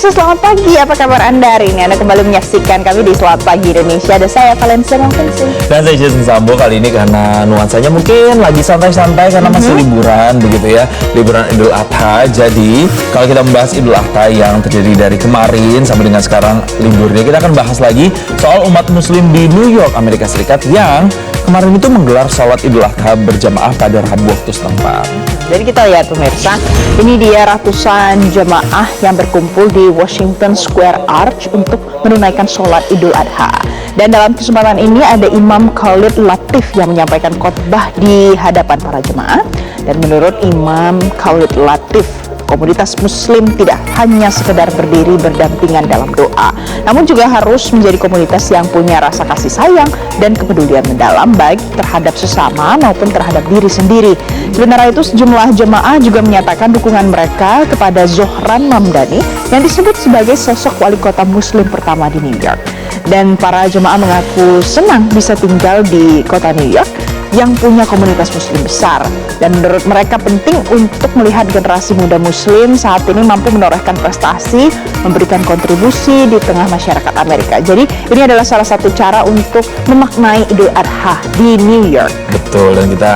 Pemirsa, selamat pagi. Apa kabar Anda hari ini? Anda kembali menyaksikan kami di Selamat Pagi Indonesia. Ada saya Valencia Mangkensi. Dan saya Jason Sambo. Kali ini karena nuansanya mungkin lagi santai-santai karena masih liburan begitu ya. Liburan Idul Adha. Jadi kalau kita membahas Idul Adha yang terjadi dari kemarin sampai dengan sekarang liburnya, kita akan bahas lagi soal umat muslim di New York, Amerika Serikat yang kemarin itu menggelar sholat Idul Adha berjamaah pada Rabu waktu setempat. Jadi kita lihat pemirsa, ini dia ratusan jemaah yang berkumpul di Washington Square Arch untuk menunaikan sholat Idul Adha. Dan dalam kesempatan ini ada Imam Khalid Latif yang menyampaikan khotbah di hadapan para jemaah. Dan menurut Imam Khalid Latif, komunitas muslim tidak hanya sekedar berdiri berdampingan dalam doa, namun juga harus menjadi komunitas yang punya rasa kasih sayang dan kepedulian mendalam baik terhadap sesama maupun terhadap diri sendiri. Sementara itu sejumlah jemaah juga menyatakan dukungan mereka kepada Zohran Mamdani yang disebut sebagai sosok wali kota muslim pertama di New York. Dan para jemaah mengaku senang bisa tinggal di kota New York yang punya komunitas muslim besar, dan menurut mereka penting untuk melihat generasi muda muslim saat ini mampu menorehkan prestasi, memberikan kontribusi di tengah masyarakat Amerika. Jadi ini adalah salah satu cara untuk memaknai Idul Adha di New York. Betul, dan kita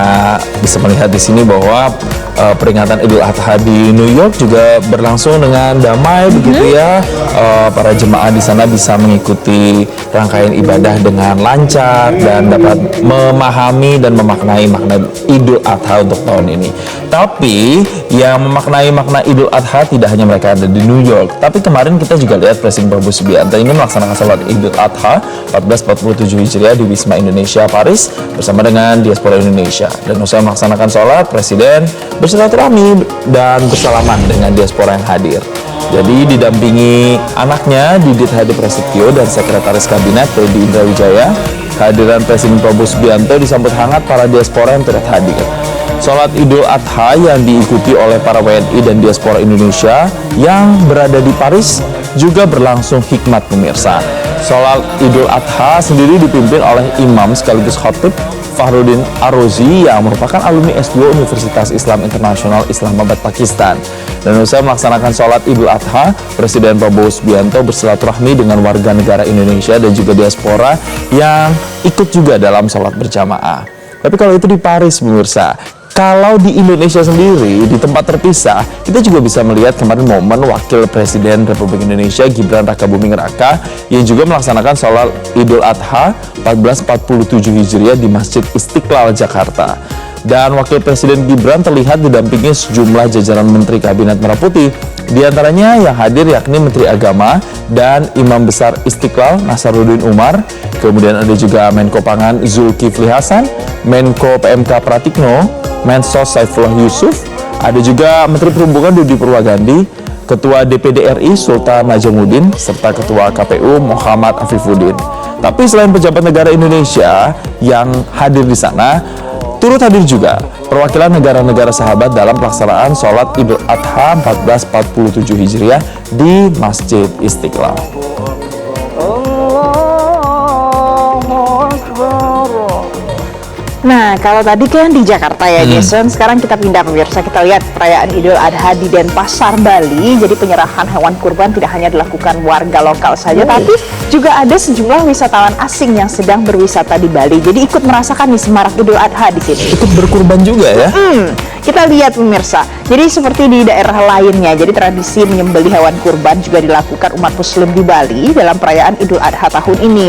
bisa melihat di sini bahwa peringatan Idul Adha di New York juga berlangsung dengan damai begitu ya. Para jemaah di sana bisa mengikuti rangkaian ibadah dengan lancar dan dapat memahami dan memaknai makna Idul Adha untuk tahun ini. Tapi yang memaknai makna Idul Adha tidak hanya mereka ada di New York, tapi kemarin kita juga lihat Presiden Prabowo Subianto ini melaksanakan sholat Idul Adha 1447 Hijriah di Wisma Indonesia Paris bersama dengan diaspora Indonesia. Dan usai melaksanakan sholat, Presiden bersilaturahmi dan bersalaman dengan diaspora yang hadir. Jadi didampingi anaknya Didit Hadi Prasetyo dan Sekretaris Kabinet Teddy Indrawijaya, kehadiran Presiden Prabowo Subianto disambut hangat para diaspora yang turut hadir. Sholat Idul Adha yang diikuti oleh para WNI dan diaspora Indonesia yang berada di Paris juga berlangsung hikmat pemirsa. Sholat Idul Adha sendiri dipimpin oleh imam sekaligus khatib Fahrudin Arozi yang merupakan alumni S2 Universitas Islam Internasional Islamabad, Pakistan. Dan usai melaksanakan sholat Idul Adha, Presiden Prabowo Subianto bersilaturahmi dengan warga negara Indonesia dan juga diaspora yang ikut juga dalam sholat berjamaah. Tapi kalau itu di Paris, pemirsa. Kalau di Indonesia sendiri, di tempat terpisah, kita juga bisa melihat kemarin momen Wakil Presiden Republik Indonesia Gibran Rakabuming Raka yang juga melaksanakan sholat Idul Adha 1447 Hijriah di Masjid Istiqlal, Jakarta. Dan Wakil Presiden Gibran terlihat didampingi sejumlah jajaran Menteri Kabinet Merah Putih. Di antaranya yang hadir yakni Menteri Agama dan Imam Besar Istiqlal Nasaruddin Umar. Kemudian ada juga Menko Pangan Zulkifli Hasan, Menko PMK Pratikno, Mensos Saifullah Yusuf, ada juga Menteri Perhubungan Budi Purwagandi, Ketua DPD RI Sultan Najamuddin, serta Ketua KPU Muhammad Afifuddin. Tapi selain pejabat negara Indonesia yang hadir di sana, turut hadir juga perwakilan negara-negara sahabat dalam pelaksanaan sholat Idul Adha 1447 Hijriah di Masjid Istiqlal. Nah, kalau tadi kan di Jakarta ya, Jason. Sekarang kita pindah pemirsa, kita lihat perayaan Idul Adha di Denpasar, Bali. Jadi penyerahan hewan kurban tidak hanya dilakukan warga lokal saja, tapi juga ada sejumlah wisatawan asing yang sedang berwisata di Bali. Jadi ikut merasakan nih semarak Idul Adha di sini. Ikut berkurban juga ya? Kita lihat pemirsa. Jadi seperti di daerah lainnya, jadi tradisi menyembelih hewan kurban juga dilakukan umat Muslim di Bali dalam perayaan Idul Adha tahun ini.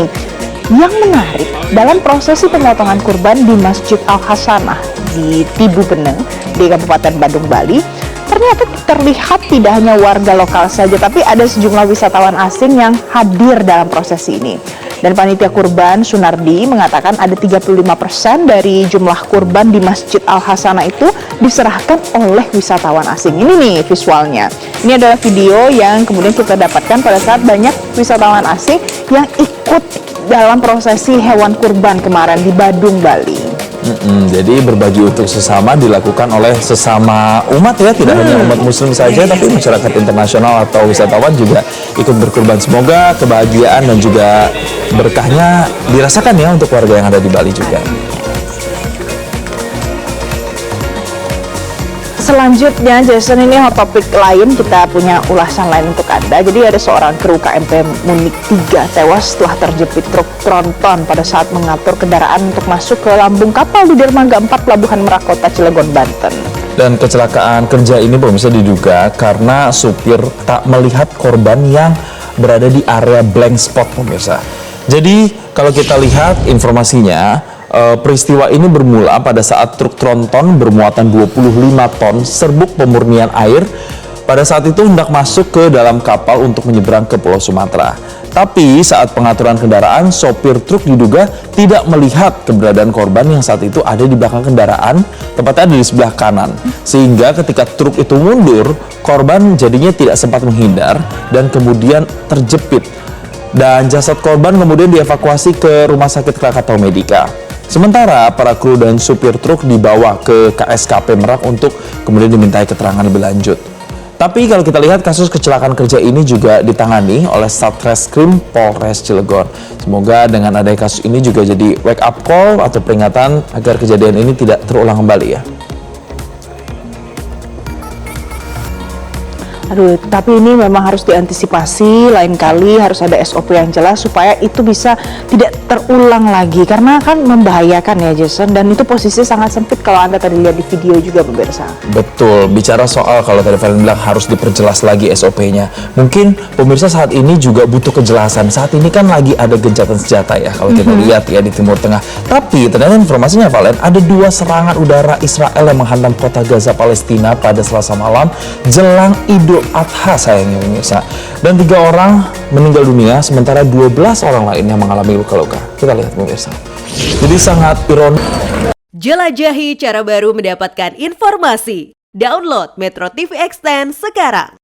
Yang menarik, dalam prosesi pemotongan kurban di Masjid Al-Hasanah di Tibu Beneng di Kabupaten Badung, Bali, ternyata terlihat tidak hanya warga lokal saja, tapi ada sejumlah wisatawan asing yang hadir dalam prosesi ini. Dan panitia kurban Sunardi mengatakan ada 35% dari jumlah kurban di Masjid Al-Hasanah itu diserahkan oleh wisatawan asing. Ini nih visualnya. Ini adalah video yang kemudian kita dapatkan pada saat banyak wisatawan asing yang ikut dalam prosesi hewan kurban kemarin di Badung, Bali. Jadi berbagi untuk sesama dilakukan oleh sesama umat ya, tidak hanya umat muslim saja, tapi masyarakat internasional atau wisatawan juga ikut berkurban. Semoga kebahagiaan dan juga berkahnya dirasakan ya untuk warga yang ada di Bali juga. selanjutnya Jason, ini hot topic lain, kita punya ulasan lain untuk Anda. Jadi ada seorang kru KMP Munich 3 tewas setelah terjepit truk tronton pada saat mengatur kendaraan untuk masuk ke lambung kapal di dermaga 4 Pelabuhan Merak Kota Cilegon, Banten. Dan kecelakaan kerja ini pemirsa diduga karena supir tak melihat korban yang berada di area blank spot pemirsa. Jadi kalau kita lihat informasinya, peristiwa ini bermula pada saat truk tronton bermuatan 25 ton serbuk pemurnian air pada saat itu hendak masuk ke dalam kapal untuk menyeberang ke Pulau Sumatera. Tapi saat pengaturan kendaraan, sopir truk diduga tidak melihat keberadaan korban yang saat itu ada di belakang kendaraan, tepatnya ada di sebelah kanan. Sehingga ketika truk itu mundur, korban jadinya tidak sempat menghindar dan kemudian terjepit. Dan jasad korban kemudian dievakuasi ke Rumah Sakit Krakatau Medika. Sementara para kru dan supir truk dibawa ke KSKP Merak untuk kemudian dimintai keterangan lebih lanjut. Tapi kalau kita lihat kasus kecelakaan kerja ini juga ditangani oleh Satreskrim Polres Cilegon. Semoga dengan adanya kasus ini juga jadi wake up call atau peringatan agar kejadian ini tidak terulang kembali ya. Aduh, tapi ini memang harus diantisipasi, lain kali harus ada SOP yang jelas supaya itu bisa tidak terulang lagi. Karena kan membahayakan ya Jason, dan itu posisi sangat sempit kalau Anda tadi lihat di video juga pemirsa. Betul, bicara soal kalau tadi Valen bilang harus diperjelas lagi SOP-nya. Mungkin pemirsa saat ini juga butuh kejelasan. Saat ini kan lagi ada gencatan senjata ya kalau kita lihat ya di Timur Tengah. Tapi ternyata informasinya Valen, ada 2 serangan udara Israel yang menghantam kota Gaza Palestina pada Selasa malam jelang Idul Adha sayangnya pemirsa. Dan 3 orang meninggal dunia sementara 12 orang lain yang mengalami luka-luka. Kita lihat pemirsa. Jadi sangat ironis. Jelajahi cara baru mendapatkan informasi. Download Metro TV Extend sekarang.